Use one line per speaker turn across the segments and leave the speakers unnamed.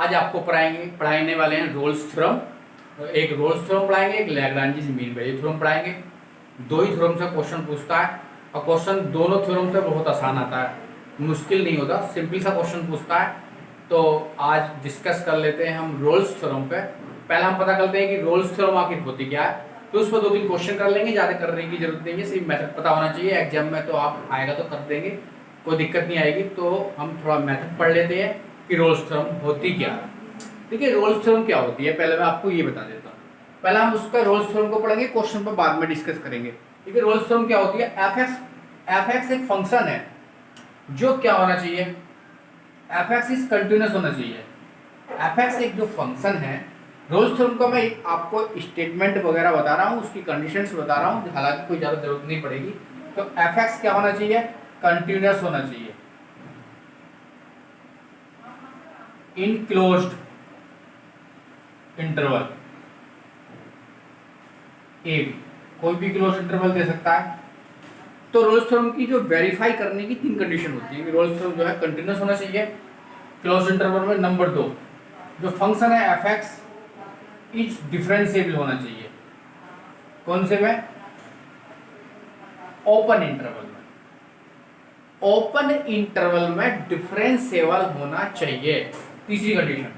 आज आपको पढ़ाने वाले हैं रोल्स थ्योरम। एक रोल्स थ्योरम पढ़ाएंगे, एक लैग्रांज मीन वैल्यू थ्योरम पढ़ाएंगे। दो ही थ्योरम से क्वेश्चन पूछता है और क्वेश्चन दोनों थ्योरम से बहुत आसान आता है, मुश्किल नहीं होता, सिंपल सा क्वेश्चन पूछता है। तो आज डिस्कस कर लेते हैं हम रोल्स थ्योरम पे। पहले हम पता करते हैं कि रोल्स थ्योरम आखिर होती क्या है, तो उस पर 2-3 क्वेश्चन कर लेंगे, ज़्यादा करने की जरूरत नहीं है, सिर्फ मेथड पता होना चाहिए। एग्जाम में तो आप आएगा तो कर देंगे, कोई दिक्कत नहीं आएगी। तो हम थोड़ा मेथड पढ़ लेते हैं कि रोल्स थ्योरम होती क्या है। देखिए रोल्स थ्योरम क्या होती है, पहले मैं आपको ये बता देता हूँ। पहले हम उसका रोल्स थ्योरम को पढ़ेंगे, क्वेश्चन पर बाद में डिस्कस करेंगे। देखिए रोल्स थ्योरम क्या होती है। एफ एक्स एक फंक्शन है जो क्या होना चाहिए, एफ एक्स इज कंटिन्यूस होना चाहिए। एफ एक्स एक जो फंक्शन है, रोल्स थ्योरम का मैं आपको स्टेटमेंट वगैरह बता रहा हूँ, उसकी कंडीशंस बता रहा हूँ, हालांकि कोई ज़्यादा जरूरत नहीं पड़ेगी। तो एफ एक्स क्या होना चाहिए, कंटिन्यूस होना चाहिए in closed interval a b, कोई भी क्लोज इंटरवल दे सकता है। तो रोल्स थ्योरम की जो वेरीफाई करने की 3 कंडीशन होती है कि रोल्स थ्योरम जो है कंटिन्यूस होना चाहिए क्लोज इंटरवल में। नंबर 2, जो फंक्शन है एफ एक्स इज डिफरेंशिएबल होना चाहिए। कौन से में, ओपन इंटरवल में। ओपन इंटरवल में डिफरेंशिएबल होना चाहिए, तीसरी कंडीशन।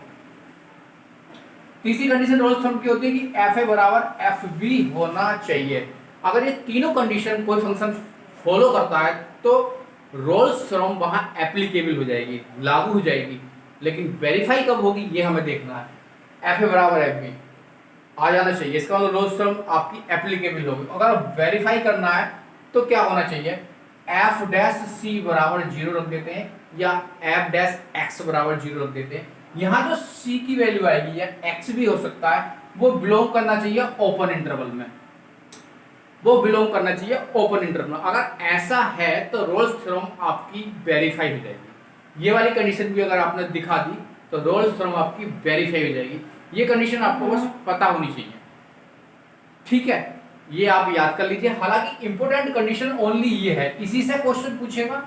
तीसरी कंडीशन रोल्स थ्योरम की होती है कि एफ ए बराबर एफ बी होना चाहिए। अगर ये तीनों कंडीशन कोई फंक्शन फॉलो करता है तो रोल्स थ्योरम वहां एप्लीकेबल हो जाएगी, लागू हो जाएगी। लेकिन वेरीफाई कब होगी ये हमें देखना है। एफ ए बराबर एफ बी आ जाना चाहिए, इसका मतलब रोल्स थ्योरम आपकी एप्लीकेबल होगी। अगर वेरीफाई करना है तो क्या होना चाहिए, एफ डैश सी बराबर 0 रख देते हैं या एफ डैश एक्स बराबर 0 रख देते हैं। यहाँ जो c की वैल्यू आएगी या x भी हो सकता है, वो बिलोंग करना चाहिए ओपन इंटरवल में, वो बिलोंग करना चाहिए ओपन इंटरवल में। अगर ऐसा है तो रोल्स थ्योरम आपकी वेरीफाई हो जाएगी। ये वाली कंडीशन भी अगर आपने दिखा दी तो रोल्स थ्योरम आपकी वेरीफाई हो जाएगी। ये कंडीशन आपको बस पता होनी चाहिए, ठीक है, ये आप याद कर लीजिए। हालांकि इंपोर्टेंट कंडीशन ओनली ये है, इसी से क्वेश्चन पूछेगा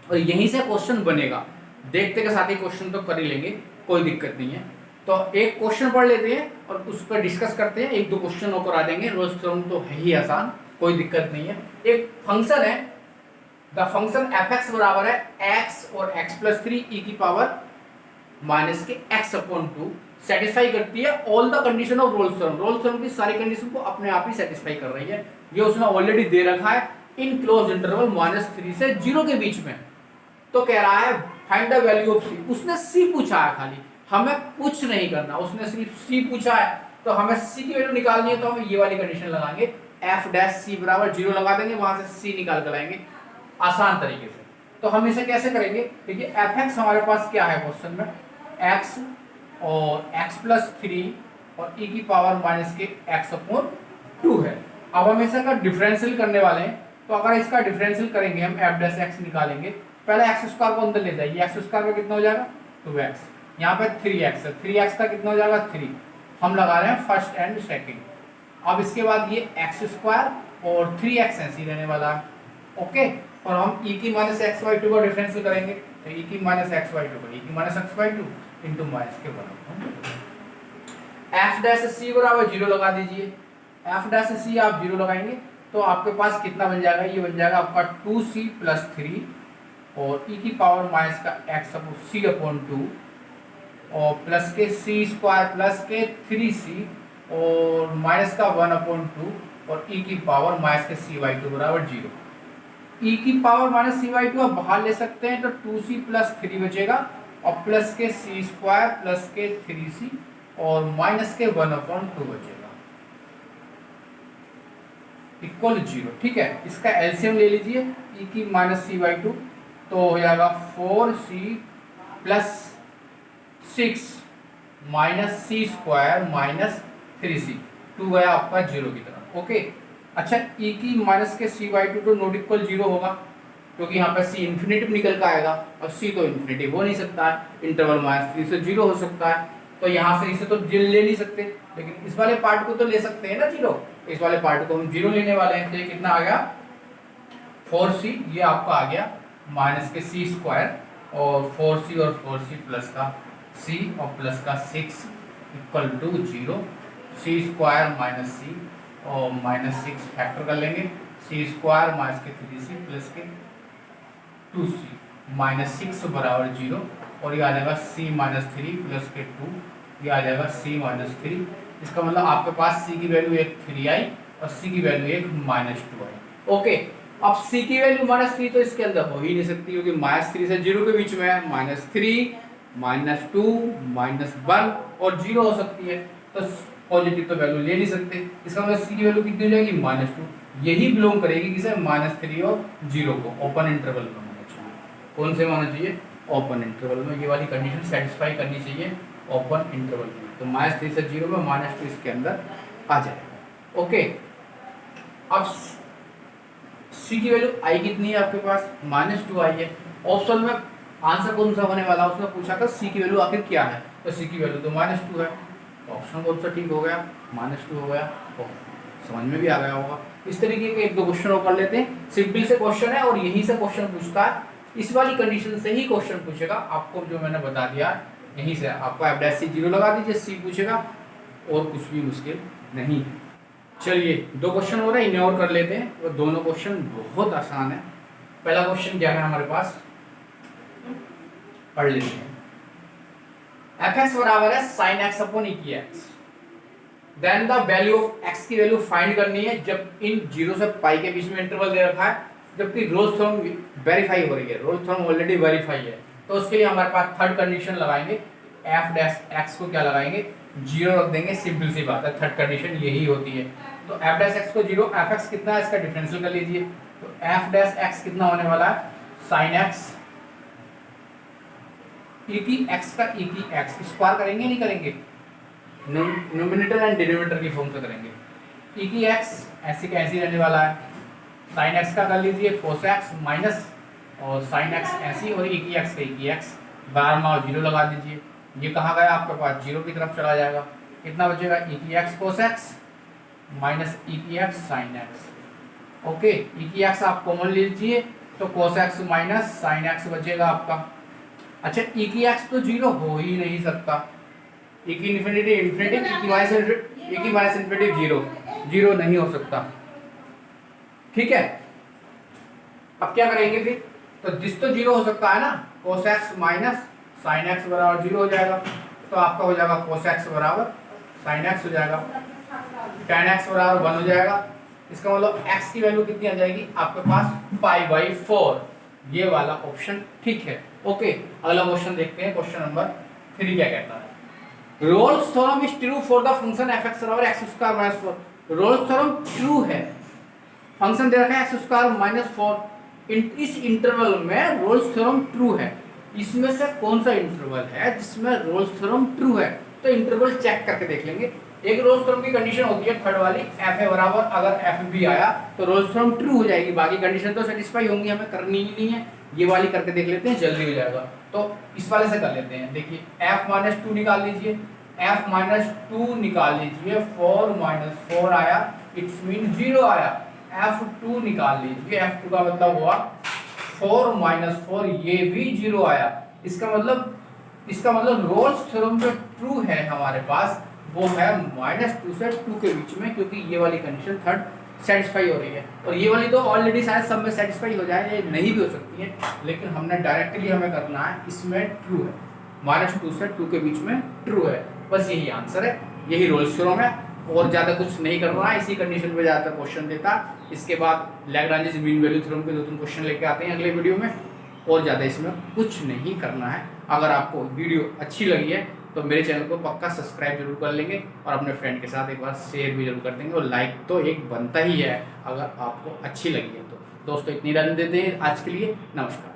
और यहीं से क्वेश्चन बनेगा। देखते के साथ ही क्वेश्चन तो कर ही लेंगे, कोई दिक्कत नहीं है। तो एक क्वेश्चन पढ़ लेते हैं और उस पर डिस्कस करते हैं, 1-2 क्वेश्चन और करा देंगे। रोल्स थ्योरम तो है ही आसान, कोई दिक्कत नहीं है। एक फंक्शन है, द फंक्शन एफ एक्स बराबर है एक्स और एक्स प्लस 3 ई की पावर माइनस के एक्स अपॉन 2 सेटिस्फाई करती है all the condition of Rolle's theorem. Rolle's theorem की सारी कंडीशन को अपने आप ही सेटिस्फाई कर रही है। ये उसने ऑलरेडी दे रखा है इन क्लोज इंटरवल -3 से 0 के बीच में। तो कह रहा है फाइंड द वैल्यू ऑफ सी। उसने सी पूछा है, खाली हमें कुछ नहीं करना, उसने सिर्फ सी पूछा है। तो हमें सी की वैल्यू निकालनी है तो हम ये वाली कंडीशन लगाएंगे, एफ डैश सी बराबर 0 लगा देंगे, वहां से सी निकाल कर लाएंगे आसान तरीके से। तो हम इसे कैसे करेंगे, देखिए एफ एक्स हमारे पास क्या है क्वेश्चन में, एक्स और एक्स प्लस 3 और ई की पावर माइनस के एक्स अपॉन 2 है। अब हम इसका डिफरेंशियल करने वाले हैं, तो अगर इसका डिफरेंशियल करेंगे हम एफ डैश एक्स निकालेंगे। पहले एक्स स्क्वायर को अंदर ले जाइए, एक्स स्क्वायर में कितना हो जाएगा 2x, यहाँ पे 3x है, 3x का कितना हो जाएगा 3। हम लगा रहे हैं फर्स्ट एंड सेकंड। अब इसके बाद ये एक्स स्क्वायर और 3x ऐसे ही रहने वाला है, ओके। और हम e की माइनस एक्स बाई 2 का डिफरेंशियल करेंगे, तो e की माइनस एक्स बाई 2 e की minus x by 2 into minus के बराबर एफ डैश सी बराबर 0 लगा दीजिए। एफ डैश सी आप 0 लगाएंगे तो आपके पास कितना बन जाएगा, ये बन जाएगा आपका 2c प्लस 3 और e की पावर माइनस का x अपॉन c अपॉन 2 और प्लस के c स्क्वायर प्लस के 3c और माइनस का 1 अपॉन 2 और e की पावर माइनस के c बाई 2 बराबर 0। e की पावर माइनस c बाई 2 आप बाहर ले सकते हैं तो 2c प्लस 3 बचेगा और प्लस के c स्क्वायर प्लस के 3c और माइनस के 1 अपॉन 2 बचेगा इक्वल 0, ठीक है। इसका एलसीएम ले लीजिए, e की माइनस c बाई 2 तो हो जाएगा 4c प्लस 6 माइनस सी स्क्वायर माइनस 3c, 2 गया आपका 0 की तरफ, ओके। अच्छा e की माइनस के c बाई 2 तो नॉट इक्वल 0 होगा क्योंकि यहाँ पे c इन्फिनिटी निकल का आएगा और c तो इन्फिनिटी हो नहीं सकता है, इंटरवल -3 से 0 हो सकता है। तो यहाँ से इसे तो ले नहीं सकते, लेकिन इस वाले पार्ट को तो ले सकते हैं ना 0। इस वाले पार्ट को हम 0 लेने वाले हैं, तो ये कितना आ गया 4c, ये आपका आ गया माइनस के c स्क्वायर और 4c और 4c प्लस का सी और प्लस का 6 equal to 0, C square minus C और माइनस 6 फैक्टर कर लेंगे, सी स्क्वायर माइनस के 3c प्लस के 2c माइनस 6 बराबर 0, और ये आ जाएगा c माइनस 3 प्लस के 2, ये आ जाएगा c माइनस 3। इसका मतलब आपके पास c की वैल्यू एक 3 आई और c की वैल्यू एक माइनस 2 आई। ओके, अब c की वैल्यू माइनस 3 तो इसके अंदर हो ही नहीं सकती, क्योंकि माइनस 3 से 0 के बीच में है, माइनस 3 माइनस 2 माइनस 1 और 0 हो सकती है, तो पॉजिटिव तो वैल्यू ले नहीं सकते। इसका मतलब c की वैल्यू कितनी हो जाएगी, माइनस 2। यही बिलोंग करेगी किसे, माइनस 3 और 0 को। ओपन इंटरवल में होना चाहिए। कौन से में होना चाहिए, ओपन इंटरवल में। ये वाली कंडीशन सेटिस्फाई करनी चाहिए ओपन इंटरवल में। तो माइनस 3 से 0 में माइनस 2 इसके अंदर आ जाएगा। ओके, अब c की वैल्यू आई कितनी है आपके पास, माइनस 2 आई है। ऑप्शन में आंसर कौन सा होने वाला, उसने पूछा था c की वैल्यू आखिर क्या है, तो c की वैल्यू तो माइनस 2 है। ऑप्शन कौन सा ठीक हो गया, माइनस 2 हो गया। समझ में भी आ गया होगा। इस तरीके के एक दो क्वेश्चन और कर लेते हैं। सिंपल से क्वेश्चन है और यहीं से क्वेश्चन पूछता है, इस वाली कंडीशन से ही क्वेश्चन पूछेगा। आपको जो मैंने बता दिया यहीं से आपका f डैश c 0 लगा दीजिए, c पूछेगा और कुछ भी मुश्किल नहीं है। चलिए दो क्वेश्चन हो रहे हैं, इन्हें और कर लेते हैं। और दोनों क्वेश्चन बहुत आसान है। पहला क्वेश्चन क्या है हमारे पास, पढ़ लेते हैं। fx बराबर है sin x अपॉन e की x, then the value of x की वैल्यू फाइंड करनी है जब इन 0 से पाई के बीच में इंटरवल दे रखा है, जबकि रोल्स थ्योरम वेरीफाई हो रही है। रोल्स थ्योरम ऑलरेडी वेरीफाई है, तो उसके लिए हमारे पास थर्ड कंडीशन लगाएंगे। f डैश x को क्या लगाएंगे, 0 रख देंगे। सिंपल सी बात है, थर्ड कंडीशन यही होती है। तो f डैश x को 0, fx कितना है इसका डिफरेंशियल कर लीजिए। तो f डैश x कितना होने वाला है, sin x e की x का e की x स्क्वायर करेंगे नहीं करेंगे, न्यूमरेटर एंड डिनोमिनेटर की फॉर्म से करेंगे। e की x ऐसे का ऐसे रहने वाला है, sin x का कर लीजिए cos x माइनस और sin x ऐसी, और e की x का e की x बार माओ 0 लगा दीजिए। ये कहाँ गया आपके पास, 0 की तरफ चला जाएगा। कितना बचेगा, e की x cos x minus e की x sin x। Okay, e की x आप कॉमन लीजिए तो cos x minus sin x बचेगा आपका। अच्छा, e की x तो 0 हो ही नहीं सकता, e की इन्फिनिटी इन्फिनिटी, e की माइनस इन्फिनिटी 0 नहीं हो सकता। ठीक है, अब क्या करेंगे फिर, तो जिस तो 0 हो सकता है ना, cos x minus sin x बराबर 0 हो जाएगा। तो आपका हो जाएगा cos x बराबर sin x हो जाएगा, tan x बराबर 1 हो जाएगा। इसका मतलब x की वैल्यू कितनी आ जाएगी आपके पास, π/4। ये वाला ऑप्शन ठीक है। ओके, अगला क्वेश्चन देखते हैं। क्वेश्चन नंबर 3 क्या कहता है, Rolle's theorem is true for the function fx बराबर x² minus 4। Rolle's theorem true है, फंक्शन दे रखा है x² - 4। इस इंटरवल में रोल्स थ्योरम ट्रू है। इसमें से कौन सा इंटरवल है जिसमें रोल्स थ्योरम ट्रू है, तो इंटरवल चेक करके देख लेंगे। एक रोल्स थ्योरम की कंडीशन होती है थर्ड वाली, fa बराबर अगर fb आया तो रोल्स थ्योरम ट्रू हो जाएगी, बाकी कंडीशन तो सेटिस्फाई होंगी, हमें करनी ही नहीं है। ये वाली करके देख लेते हैं, जल्दी हो जाएगा। तो इस वाले से कर लेते हैं। देखिए f - 2 निकाल लीजिए, f - 2 निकाल लीजिए, 4 - 4 आया, इट्स मीन 0 आया। f2 निकाल लीजिए, f2 का मतलब हुआ 4 - 4, ये भी 0 आया। इसका मतलब रोल्स थ्योरम जो ट्रू है हमारे पास वो है -2 से 2 के बीच में, क्योंकि ये वाली कंडीशन थर्ड सेटिस्फाई हो रही है। और ये वाली तो ऑलरेडी शायद सब में सेटिस्फाई हो जाए, ये नहीं भी हो सकती है, लेकिन हमने डायरेक्टली हमें करना है, इसमें ट्रू है, -2 से 2 के बीच में ट्रू है। बस यही आंसर है, यही रोल्स थ्योरम है, और ज़्यादा कुछ नहीं करना है। इसी कंडीशन पे ज़्यादातर क्वेश्चन देता है। इसके बाद लैग्रांज मीन वैल्यू थ्योरम के 2-3 क्वेश्चन लेके आते हैं अगले वीडियो में, और ज़्यादा इसमें कुछ नहीं करना है। अगर आपको वीडियो अच्छी लगी है तो मेरे चैनल को पक्का सब्सक्राइब जरूर कर लेंगे, और अपने फ्रेंड के साथ एक बार शेयर भी जरूर कर देंगे, और लाइक तो एक बनता ही है अगर आपको अच्छी लगी है तो। दोस्तों इतनी रन देते हैं आज के लिए, नमस्कार।